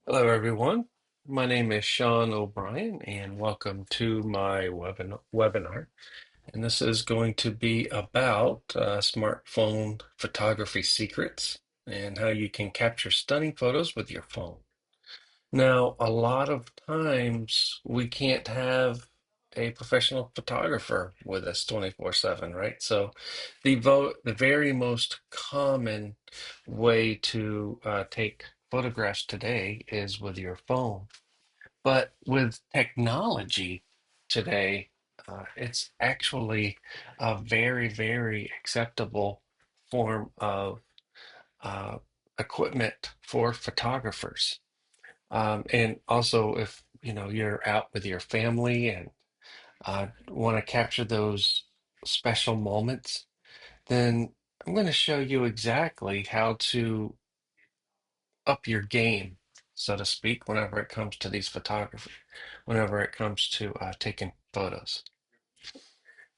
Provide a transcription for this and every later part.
Hello, everyone. My name is Sean O'Brien, and welcome to my webinar. And this is going to be about smartphone photography secrets and how you can capture stunning photos with your phone. Now, a lot of times we can't have a professional photographer with us 24/7, right? So the very most common way to take photographs today is with your phone. But with technology today, it's actually a very, very acceptable form of uh, equipment for photographers. And also, if you're out with your family and want to capture those special moments, then I'm going to show you exactly how to up your game, so to speak, whenever it comes to these photography, whenever it comes to taking photos.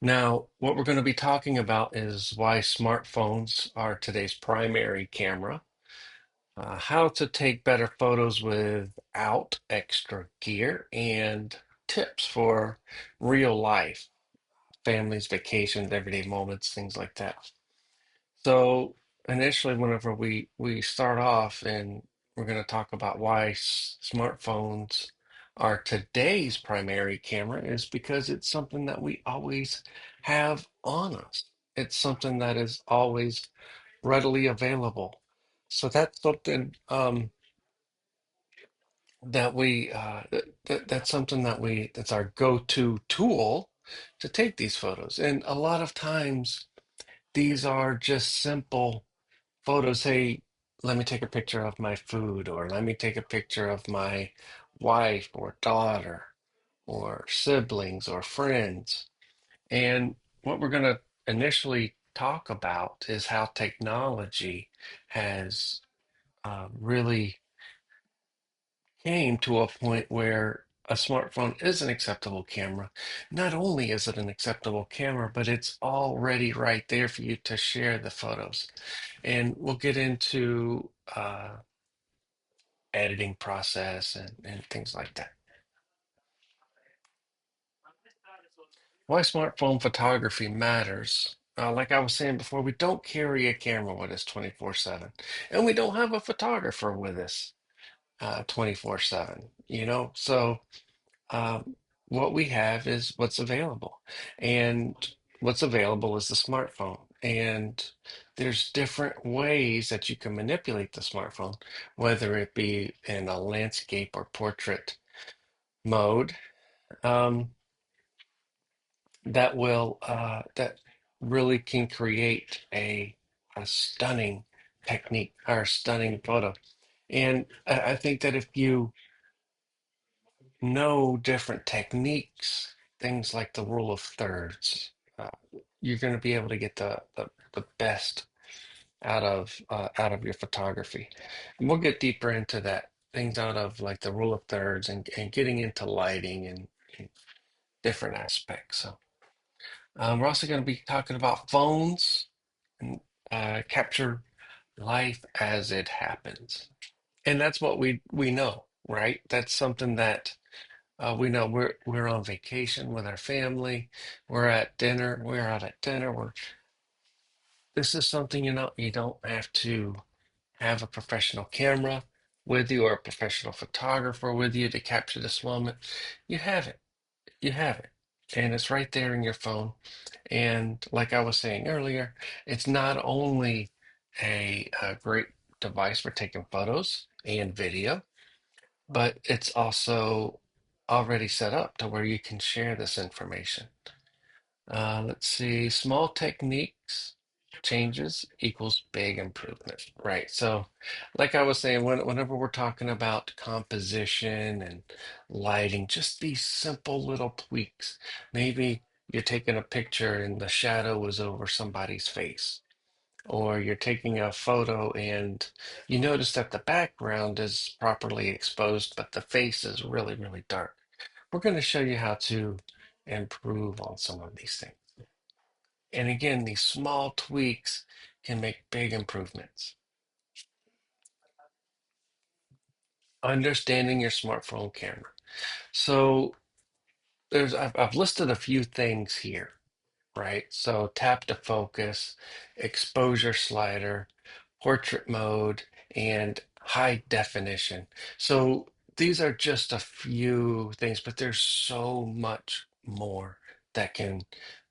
Now, what we're going to be talking about is why smartphones are today's primary camera, how to take better photos without extra gear, and tips for real life, families, vacations, everyday moments, things like that. So initially, whenever we start off and we're going to talk about why smartphones are today's primary camera is because it's something that we always have on us. It's something that is always readily available. So that's something that that's something that's our go-to tool to take these photos. And a lot of times these are just simple photos. Hey, let me take a picture of my food, or let me take a picture of my wife or daughter or siblings or friends. And what we're going to initially talk about is how technology has really came to a point where a smartphone is an acceptable camera. Not only is it an acceptable camera, but it's already right there for you to share the photos. And we'll get into editing process and things like that. Why smartphone photography matters. Like I was saying before, we don't carry a camera with us 24/7, and we don't have a photographer with us 24/7, So um, what we have is what's available, and what's available is the smartphone. And there's different ways that you can manipulate the smartphone, whether it be in a landscape or portrait mode. Um, that really can create a stunning technique or a stunning photo. And I think that if you know different techniques, things like the rule of thirds, uh, you're going to be able to get the best out of your photography. And we'll get deeper into that, things out of like the rule of thirds and getting into lighting and different aspects. So we're also going to be talking about phones and capture life as it happens. And that's what we know, right? That's something that we know. We're on vacation with our family. We're at dinner. We're out at dinner. This is something you don't have to have a professional camera with you or a professional photographer with you to capture this moment. You have it. You have it. And it's right there in your phone. And like I was saying earlier, it's not only a great device for taking photos and video, but it's also already set up to where you can share this information. Let's see, small techniques changes equals big improvement, right? So, like I was saying, whenever we're talking about composition and lighting, just these simple little tweaks. Maybe you're taking a picture and the shadow is over somebody's face, or you're taking a photo and you notice that the background is properly exposed, but the face is really, really dark. We're going to show you how to improve on some of these things. And again, these small tweaks can make big improvements. Understanding your smartphone camera. So I've listed a few things here, right? So tap to focus, exposure slider, portrait mode, and high definition. So these are just a few things, but there's so much more that can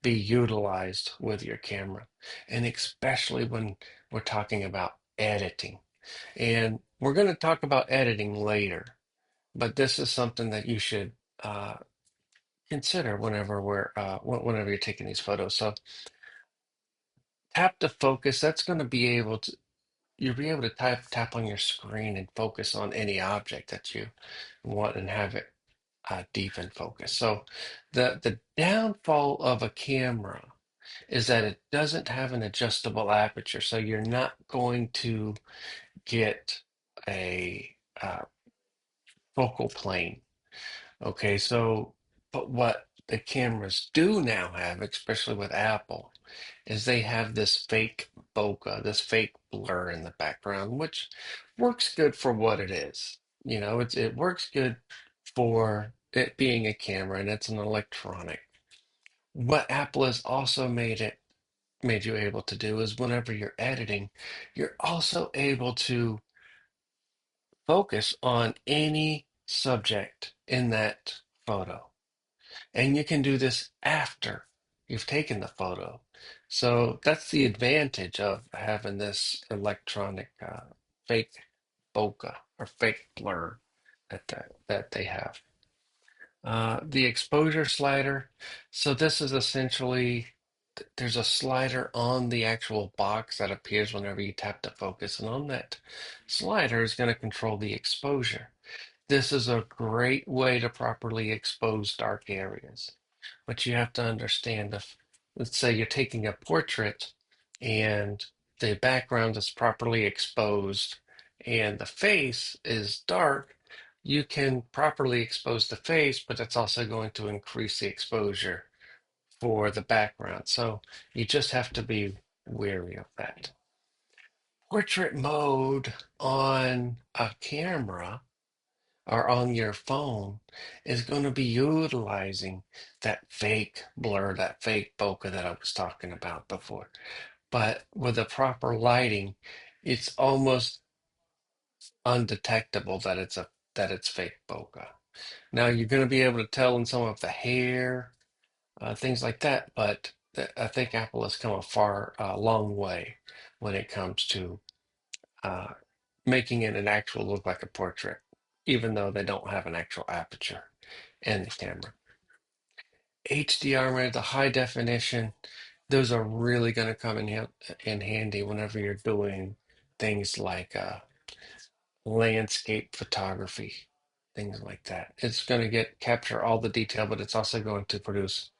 be utilized with your camera, and especially when we're talking about editing. And we're going to talk about editing later, but this is something that you should uh, consider whenever you're taking these photos. So tap to focus, that's going to be able to you'll be able to tap on your screen and focus on any object that you want and have it deep in focus. So the downfall of a camera is that it doesn't have an adjustable aperture, so you're not going to get a focal plane. Okay, so, but what the cameras do now have, especially with Apple, is they have this fake bokeh, this fake blur in the background, which works good for what it is. It works good for it being a camera and it's an electronic. What Apple has also made you able to do is whenever you're editing, you're also able to focus on any subject in that photo. And you can do this after you've taken the photo. So that's the advantage of having this electronic fake bokeh or fake blur that they have. The exposure slider. So this is essentially there's a slider on the actual box that appears whenever you tap to focus, and on that slider is going to control the exposure. This is a great way to properly expose dark areas. But you have to understand if, let's say you're taking a portrait and the background is properly exposed and the face is dark, you can properly expose the face, but it's also going to increase the exposure for the background. So you just have to be wary of that. Portrait mode on a camera or on your phone is going to be utilizing that fake blur, that fake bokeh that I was talking about before. But with the proper lighting, it's almost undetectable that it's fake bokeh. Now you're going to be able to tell in some of the hair, things like that, but I think Apple has come a long way when it comes to uh, making it an actual look like a portrait, even though they don't have an actual aperture in the camera. HDR mode, the high definition, those are really going to come in handy whenever you're doing things like landscape photography, things like that. It's going to capture all the detail, but it's also going to produce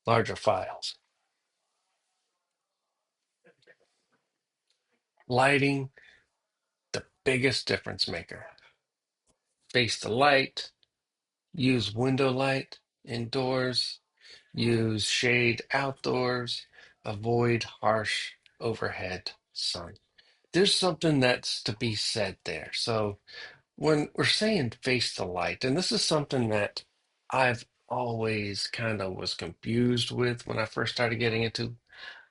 larger files. Lighting, the biggest difference maker. Face the light, use window light indoors, use shade outdoors, avoid harsh overhead sun. There's something that's to be said there. So when we're saying face the light, and this is something that I've always kind of was confused with when I first started getting into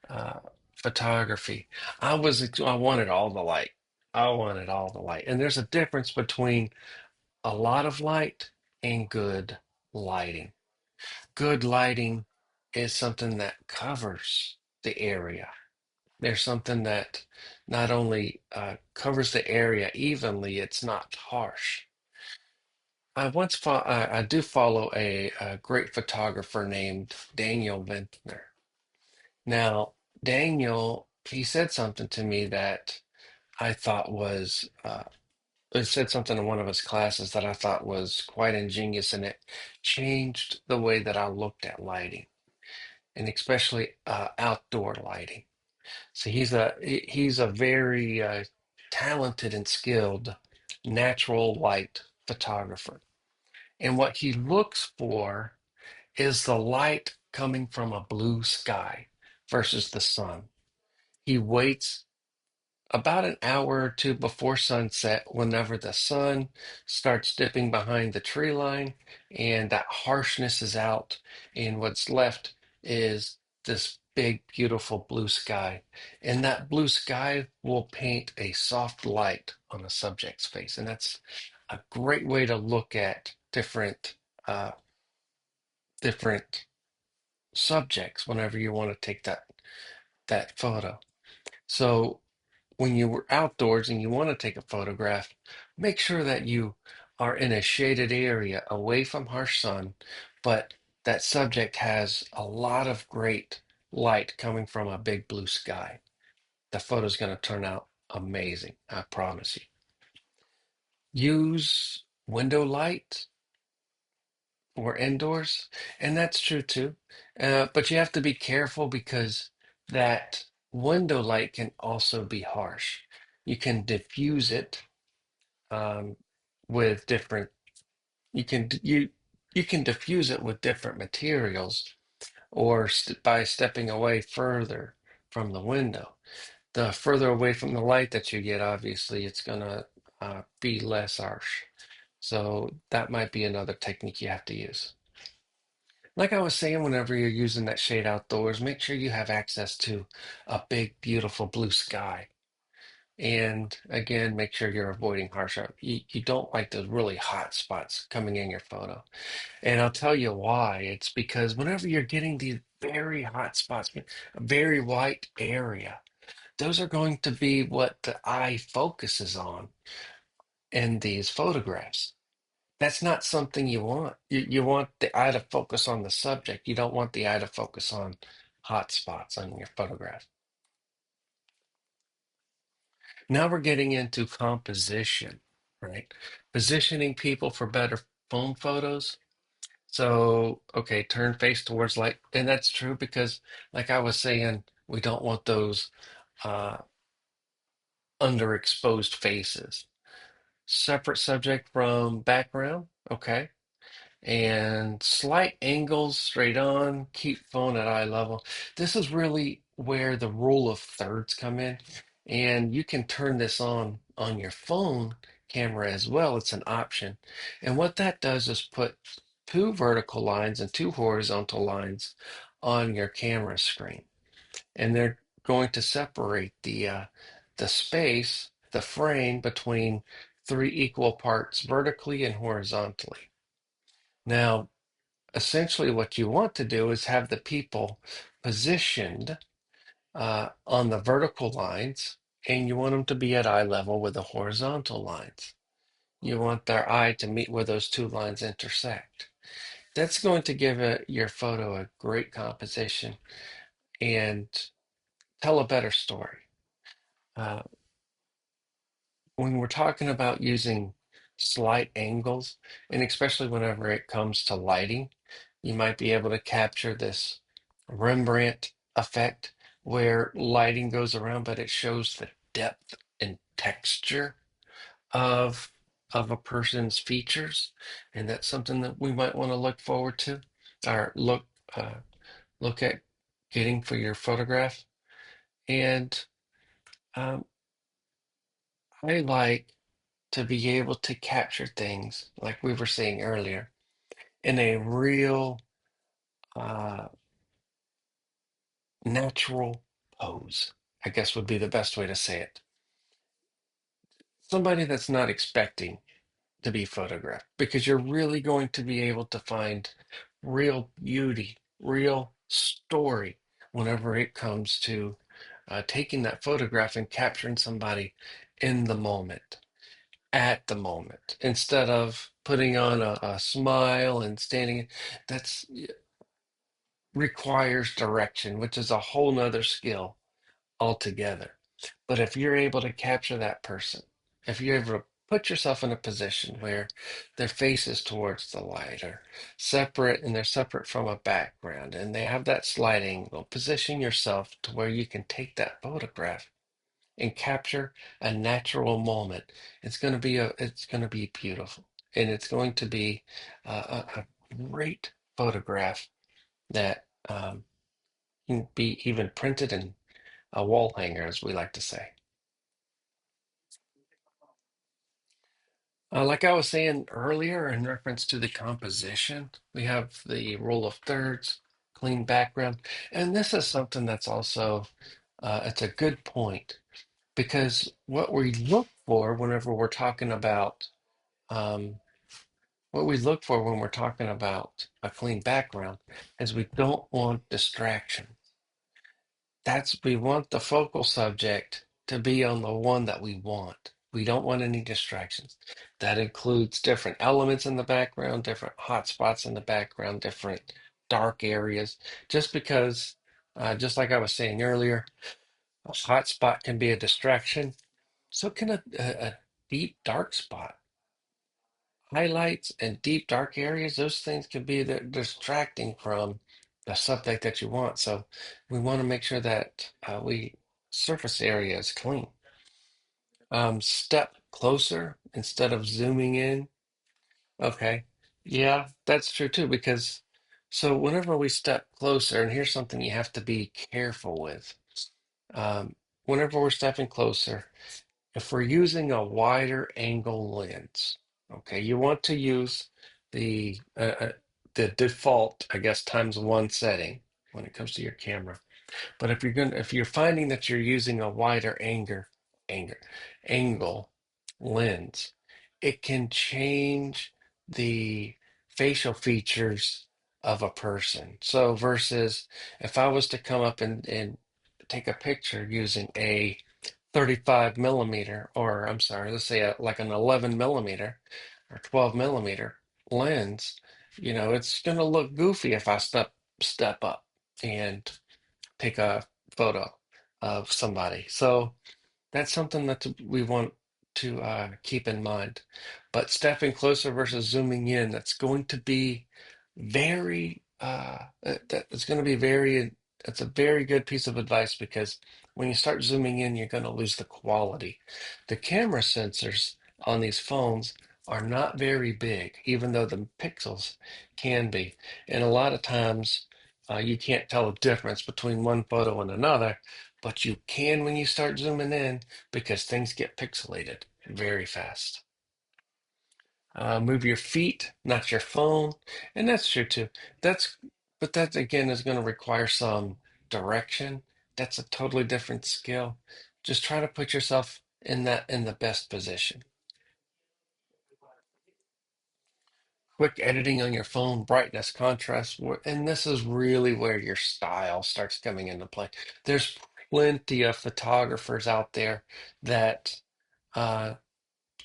uh, photography. I wanted all the light. I wanted all the light. And there's a difference between a lot of light and good lighting. Good lighting is something that covers the area. There's something that not only covers the area evenly, it's not harsh. I do follow a great photographer named Daniel Ventnor. Now, Daniel, he said something to me that I thought was, it said something in one of his classes that I thought was quite ingenious, and it changed the way that I looked at lighting, and especially outdoor lighting. So he's a very talented and skilled natural light photographer. And what he looks for is the light coming from a blue sky versus the sun. He waits about an hour or two before sunset, whenever the sun starts dipping behind the tree line and that harshness is out, and what's left is this big, beautiful blue sky. And that blue sky will paint a soft light on the subject's face. And that's a great way to look at uh, different subjects whenever you want to take that photo. So when you were outdoors and you want to take a photograph, make sure that you are in a shaded area away from harsh sun, but that subject has a lot of great light coming from a big blue sky. The photo's going to turn out amazing, I promise you. Use window light or indoors, and that's true too. But you have to be careful because that window light can also be harsh. You can diffuse it um, with different. You can diffuse it with different materials, or by stepping away further from the window. The further away from the light that you get, obviously, it's gonna be less harsh. So that might be another technique you have to use. Like I was saying, whenever you're using that shade outdoors, make sure you have access to a big, beautiful blue sky. And again, make sure you're avoiding harsh out. You don't like those really hot spots coming in your photo. And I'll tell you why. It's because whenever you're getting these very hot spots, a very white area, those are going to be what the eye focuses on in these photographs. That's not something you want. You want the eye to focus on the subject. You don't want the eye to focus on hot spots on your photograph. Now we're getting into composition, right? Positioning people for better phone photos. So, okay, turn face towards light. And that's true because, like I was saying, we don't want those uh, underexposed faces. Separate subject from background. Okay. And slight angles straight on, keep phone at eye level. This is really where the rule of thirds come in, and you can turn this on your phone camera as well. It's an option, and what that does is put two vertical lines and two horizontal lines on your camera screen, and they're going to separate the space, the frame between three equal parts vertically and horizontally. Now, essentially what you want to do is have the people positioned on the vertical lines, and you want them to be at eye level with the horizontal lines. You want their eye to meet where those two lines intersect. That's going to give your photo a great composition and tell a better story. Uh, when we're talking about using slight angles, and especially whenever it comes to lighting, you might be able to capture this Rembrandt effect where lighting goes around, but it shows the depth and texture of a person's features, and that's something that we might want to look forward to or uh, look at getting for your photograph. And um, I like to be able to capture things like we were saying earlier in a real uh, natural pose, I guess would be the best way to say it. Somebody that's not expecting to be photographed, because you're really going to be able to find real beauty, real story whenever it comes to taking that photograph and capturing somebody in the moment, at the moment, instead of putting on a smile and standing. That's requires direction, which is a whole nother skill altogether. But if you're able to capture that person, if you're able to put yourself in a position where their face is towards the light or separate and they're separate from a background and they have that slight angle, position yourself to where you can take that photograph and capture a natural moment. It's going to be beautiful, and it's going to be a great photograph that can be even printed in a wall hanger, as we like to say. Like I was saying earlier, in reference to the composition, we have the rule of thirds, clean background, and this is something that's also it's a good point because what we look for whenever we're talking about um, what we look for when we're talking about a clean background is we don't want distraction. We want the focal subject to be on the one that we want. We don't want any distractions. That includes different elements in the background, different hot spots in the background, different dark areas. Just because, just like I was saying earlier, a hot spot can be a distraction. So can a deep dark spot. Highlights and deep dark areas, those things can be distracting from the subject that you want. So we want to make sure that we surface area is clean. Step closer instead of zooming in. Okay. Yeah, that's true too, because so whenever we step closer, and here's something you have to be careful with. Um, Whenever we're stepping closer, if we're using a wider angle lens, okay, you want to use the uh, uh, the default, I guess, times one setting when it comes to your camera. But if you're finding that you're using a wider anger, angle lens, it can change the facial features of a person. So versus if I was to come up and take a picture using a 35 millimeter, or I'm sorry, let's say like an 11 millimeter or 12 millimeter lens, it's going to look goofy if I step up and take a photo of somebody. So that's something that we want to keep in mind. But stepping closer versus zooming in, that's going to be that's going to be it's a very good piece of advice because when you start zooming in, you're going to lose the quality. The camera sensors on these phones are not very big, even though the pixels can be. And a lot of times, you can't tell the difference between one photo and another, but you can when you start zooming in because things get pixelated very fast. Move your feet, not your phone, and that's true too. That's but that again is going to require some direction. That's a totally different skill. Just try to put yourself in the best position. Quick editing on your phone, brightness, contrast, and this is really where your style starts coming into play. There's plenty of photographers out there that uh,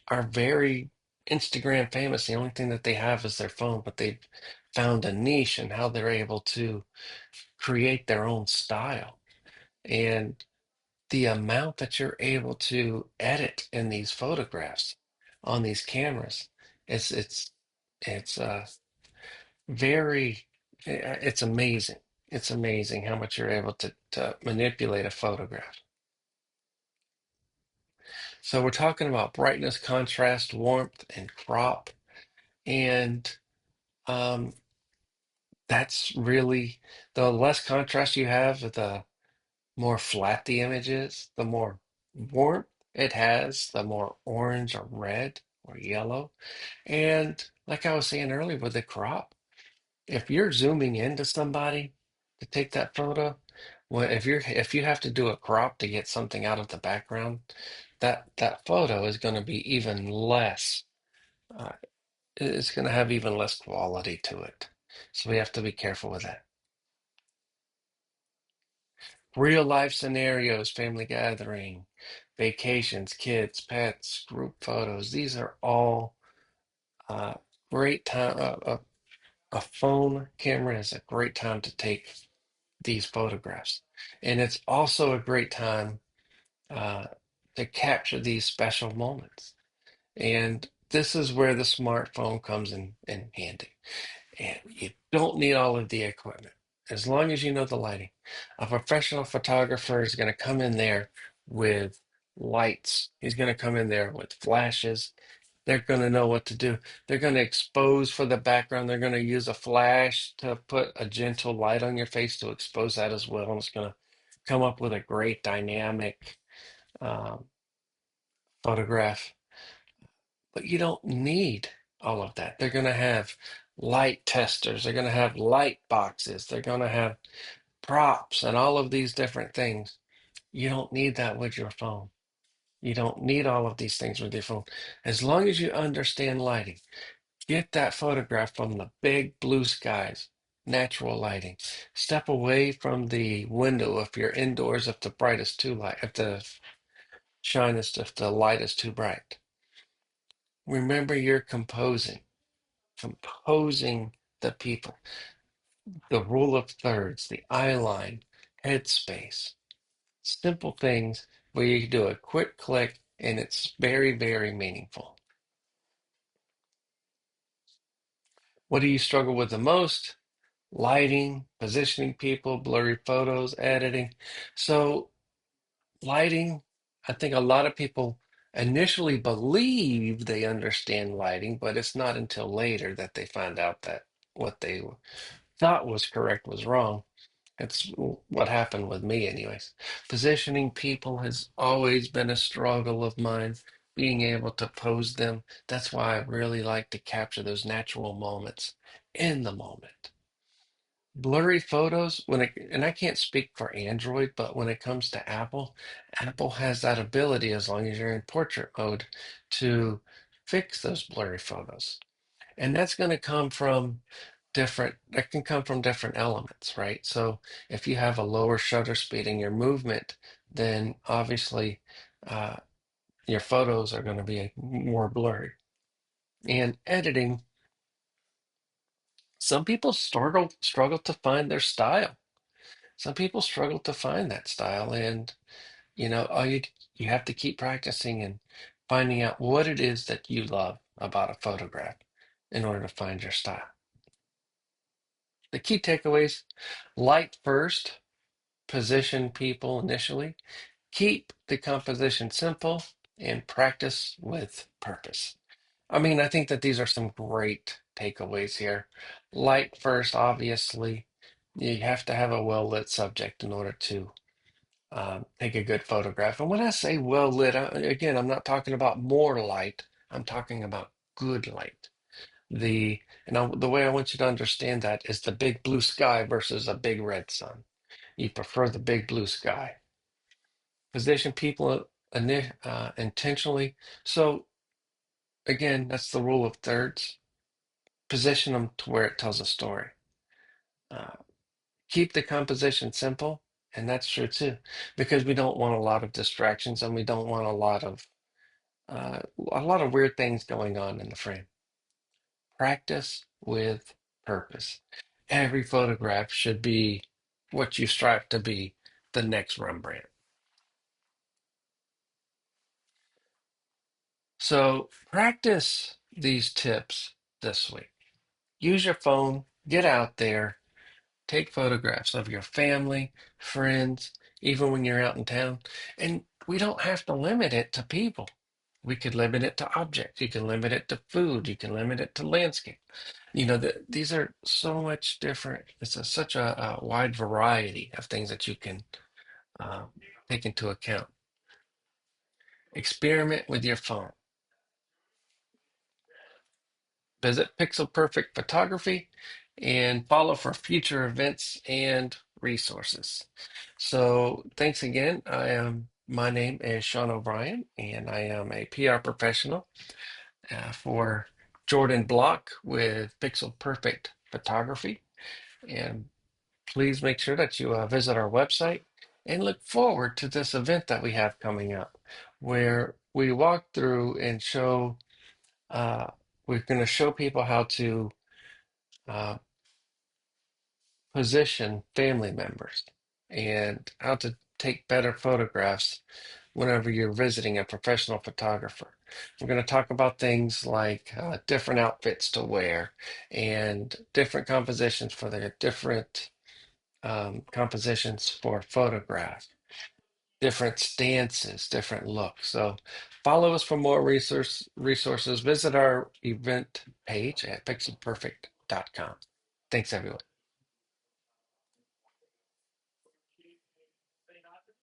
are very Instagram famous. The only thing that they have is their phone, but they've found a niche in how they're able to create their own style. And the amount that you're able to edit in these photographs on these cameras, it's it's it's very it's amazing. It's amazing how much you're able to manipulate a photograph. So we're talking about brightness, contrast, warmth, and crop. And um, that's really the less contrast you have, the more flat the image is, the more warmth it has, the more orange or red or yellow. And like I was saying earlier with the crop, if you're zooming into somebody to take that photo, well, if you have to do a crop to get something out of the background, that photo is going to be even less. Uh, it's going to have even less quality to it. So we have to be careful with that. Real life scenarios, family gathering, vacations, kids, pets, group photos. These are all uh, great time. A phone camera is a great time to take these photographs. And it's also a great time uh, to capture these special moments. And this is where the smartphone comes in handy. And you don't need all of the equipment as long as you know the lighting. A professional photographer is going to come in there with lights. He's going to come in there with flashes. They're going to know what to do. They're going to expose for the background. They're going to use a flash to put a gentle light on your face to expose that as well. And it's going to come up with a great dynamic um, photograph. But you don't need all of that. They're going to have light testers, they're going to have light boxes, they're going to have props and all of these different things. You don't need that with your phone. You don't need all of these things with your phone. As long as you understand lighting, get that photograph from the big blue skies, natural lighting. Step away from the window if you're indoors, if the bright is too light, if the if the light is too bright. Remember you're composing the people, the rule of thirds, the eye line, headspace. Simple things where you do a quick click and it's very, very meaningful. What do you struggle with the most? Lighting, positioning people, blurry photos, editing. So, lighting, I think a lot of people initially believe they understand lighting, but it's not until later that they find out that what they thought was correct was wrong. It's what happened with me, anyways. Positioning people has always been a struggle of mine, being able to pose them. That's why I really like to capture those natural moments in the moment. Blurry photos, and I can't speak for Android, but when it comes to Apple, Apple has that ability, as long as you're in portrait mode, to fix those blurry photos. And that's going to come from that can come from different elements, right? So if you have a lower shutter speed in your movement, then obviously uh, your photos are going to be more blurry. And editing, some people struggle to find their style. Some people struggle to find that style, and all you have to keep practicing and finding out what it is that you love about a photograph in order to find your style. The key takeaways: light first, position people initially, keep the composition simple, and practice with purpose. I mean, I think that these are some great takeaways here. Light first, obviously. You have to have a well-lit subject in order to take a good photograph. And when I say well-lit, again, I'm not talking about more light. I'm talking about good light. The way I want you to understand that is the big blue sky versus a big red sun. You prefer the big blue sky. Position people intentionally. So again, that's the rule of thirds. Position them to where it tells a story. Uh, Keep the composition simple, and that's true too, because we don't want a lot of distractions and we don't want a lot of weird things going on in the frame. Practice with purpose. Every photograph should be what you strive to be, the next Rembrandt. So practice these tips this week. Use your phone, get out there, take photographs of your family, friends, even when you're out in town. And we don't have to limit it to people. We could limit it to objects. You can limit it to food. You can limit it to landscape. These are so much different. Such a wide variety of things that you can uh, take into account. Experiment with your phone. Visit Pixel Perfect Photography and follow for future events and resources. So thanks again. My name is Sean O'Brien, and I am a PR professional for Jordan Block with Pixel Perfect Photography. And please make sure that you visit our website and look forward to this event that we have coming up, where we walk through and show. Uh, we're going to show people how to uh, position family members and how to take better photographs whenever you're visiting a professional photographer. We're going to talk about things like different outfits to wear and different compositions for the different compositions for photographs, different stances, different looks. So follow us for more resources. Visit our event page at pixelperfect.com. Thanks, everyone.